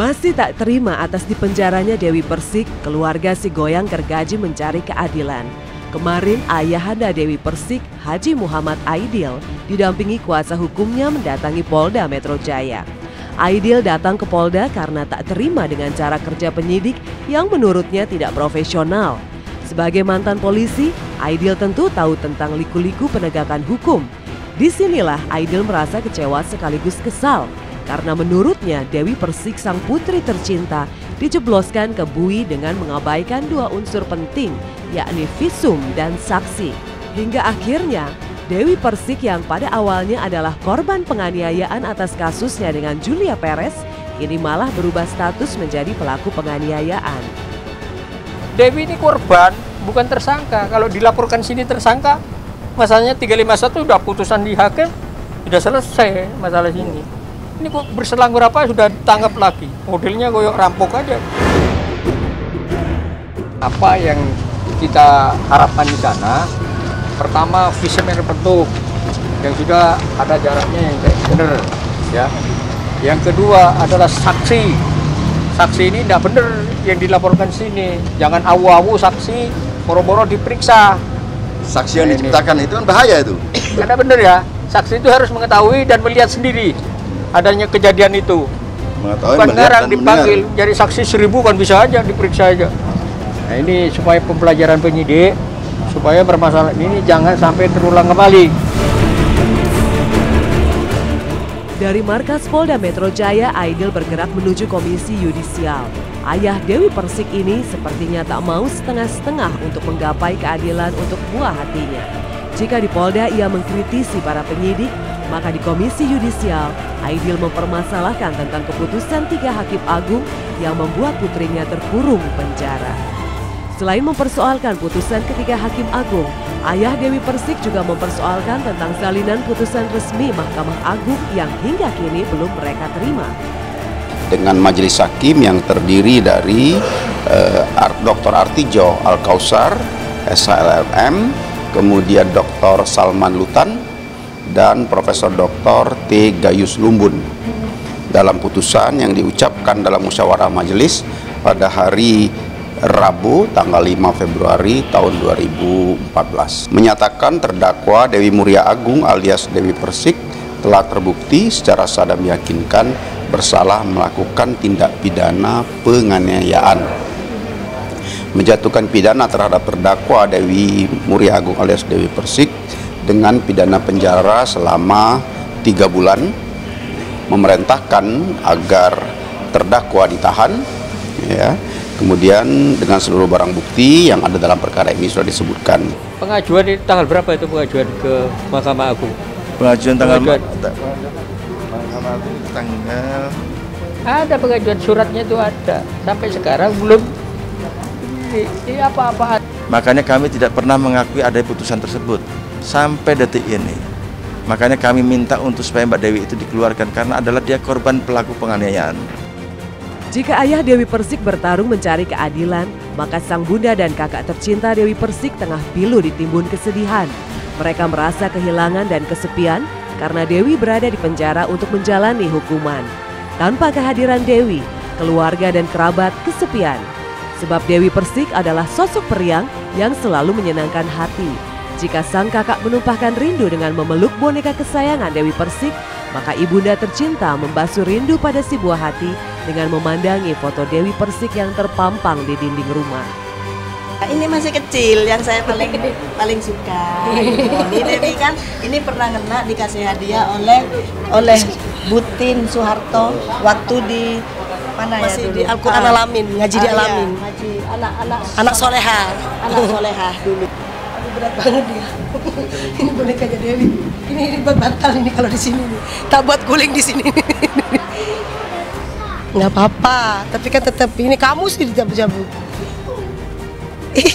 Masih tak terima atas dipenjaranya Dewi Persik, keluarga si Goyang gergaji mencari keadilan. Kemarin ayahanda Dewi Persik, Haji Muhammad Aidil, didampingi kuasa hukumnya mendatangi Polda Metro Jaya. Aidil datang ke Polda karena tak terima dengan cara kerja penyidik yang menurutnya tidak profesional. Sebagai mantan polisi, Aidil tentu tahu tentang liku-liku penegakan hukum. Disinilah Aidil merasa kecewa sekaligus kesal. Karena menurutnya Dewi Persik sang putri tercinta dijebloskan ke bui dengan mengabaikan dua unsur penting, yakni visum dan saksi. Hingga akhirnya Dewi Persik yang pada awalnya adalah korban penganiayaan atas kasusnya dengan Julia Perez, kini malah berubah status menjadi pelaku penganiayaan. Dewi ini korban, bukan tersangka. Kalau dilaporkan sini tersangka, masalahnya 351 udah putusan di hakim, sudah selesai masalah sini. Ini kok berselang berapa sudah ditangkap lagi, modelnya koyok rampok aja. Apa yang kita harapkan di sana, pertama visum yang terbentuk, yang sudah ada jaraknya yang benar, ya. Yang kedua adalah saksi. Saksi ini tidak benar yang dilaporkan sini, jangan awu-awu saksi, boro-boro diperiksa. Saksi yang diciptakan itu kan bahaya itu. Karena benar ya, saksi itu harus mengetahui dan melihat sendiri adanya kejadian itu. Bukan ngarang dipanggil, jadi saksi 1000 kan bisa aja diperiksa aja. Nah ini supaya pembelajaran penyidik, supaya permasalahan ini jangan sampai terulang kembali. Dari markas Polda Metro Jaya, Aidil bergerak menuju Komisi Yudisial. Ayah Dewi Persik ini sepertinya tak mau setengah-setengah untuk menggapai keadilan untuk buah hatinya. Jika di Polda ia mengkritisi para penyidik, maka di Komisi Yudisial, Aidil mempermasalahkan tentang keputusan 3 hakim agung yang membuat putrinya terkurung penjara. Selain mempersoalkan putusan ketiga hakim agung, ayah Dewi Persik juga mempersoalkan tentang salinan putusan resmi Mahkamah Agung yang hingga kini belum mereka terima. Dengan majelis hakim yang terdiri dari Dr. Artijo Al-Kausar, SHLM, kemudian Dr. Salman Lutan, dan Profesor Dr. T. Gayus Lumbun. Dalam putusan yang diucapkan dalam musyawarah majelis pada hari Rabu tanggal 5 Februari tahun 2014 menyatakan terdakwa Dewi Muria Agung alias Dewi Persik telah terbukti secara sah dan meyakinkan bersalah melakukan tindak pidana penganiayaan, menjatuhkan pidana terhadap terdakwa Dewi Muria Agung alias Dewi Persik dengan pidana penjara selama 3 bulan, memerintahkan agar terdakwa ditahan, ya. Kemudian dengan seluruh barang bukti yang ada dalam perkara ini sudah disebutkan. Pengajuan di tanggal berapa itu pengajuan ke Mahkamah Agung? Pengajuan tanggal ada pengajuan suratnya itu ada, sampai sekarang belum apa-apa. Makanya kami tidak pernah mengakui ada putusan tersebut sampai detik ini. Makanya kami minta untuk supaya Mbak Dewi itu dikeluarkan karena adalah dia korban pelaku penganiayaan. Jika ayah Dewi Persik bertarung mencari keadilan, maka sang bunda dan kakak tercinta Dewi Persik tengah pilu ditimbun kesedihan. Mereka merasa kehilangan dan kesepian karena Dewi berada di penjara untuk menjalani hukuman. Tanpa kehadiran Dewi, keluarga dan kerabat kesepian. Sebab Dewi Persik adalah sosok periang yang selalu menyenangkan hati. Jika sang kakak menumpahkan rindu dengan memeluk boneka kesayangan Dewi Persik, maka ibunda tercinta membasuh rindu pada si buah hati dengan memandangi foto Dewi Persik yang terpampang di dinding rumah. Ini masih kecil, yang saya paling suka. Ini Dewi kan, ini pernah kena dikasih hadiah oleh Butin Soeharto waktu di mana masih ya di Al-Quran Alamin, ngaji di Alamin. Iya, ngaji anak solehah dulu. Berat banget dia. Ini bonekanya Dewi. Ini buat bantal ini kalau di sini nih. Tak buat guling di sini. Nggak apa-apa, tapi kan tetap ini kamu sih dicabut-cabut.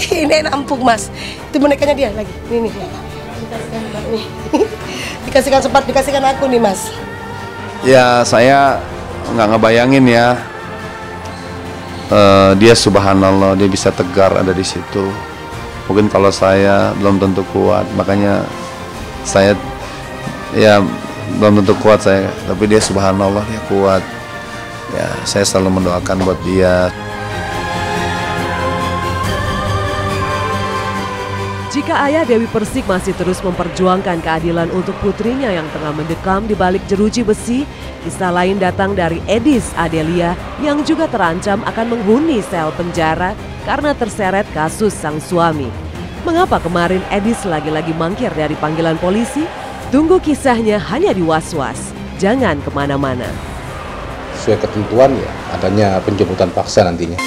Ini nampung Mas. Itu bonekanya dia lagi. Ini nih. Dikasihkan aku nih Mas. Ya saya nggak ngebayangin ya. Dia subhanallah dia bisa tegar ada di situ. Mungkin kalau saya belum tentu kuat, makanya saya ya belum tentu kuat saya, tapi dia subhanallah dia kuat. Ya, saya selalu mendoakan buat dia. Jika ayah Dewi Persik masih terus memperjuangkan keadilan untuk putrinya yang tengah mendekam di balik jeruji besi, kisah lain datang dari Edis Adelia yang juga terancam akan menghuni sel penjara karena terseret kasus sang suami. Mengapa kemarin Edis lagi-lagi mangkir dari panggilan polisi? Tunggu kisahnya hanya di Was-Was. Jangan kemana-mana. Sesuai ketentuan ya adanya penjemputan paksa nantinya.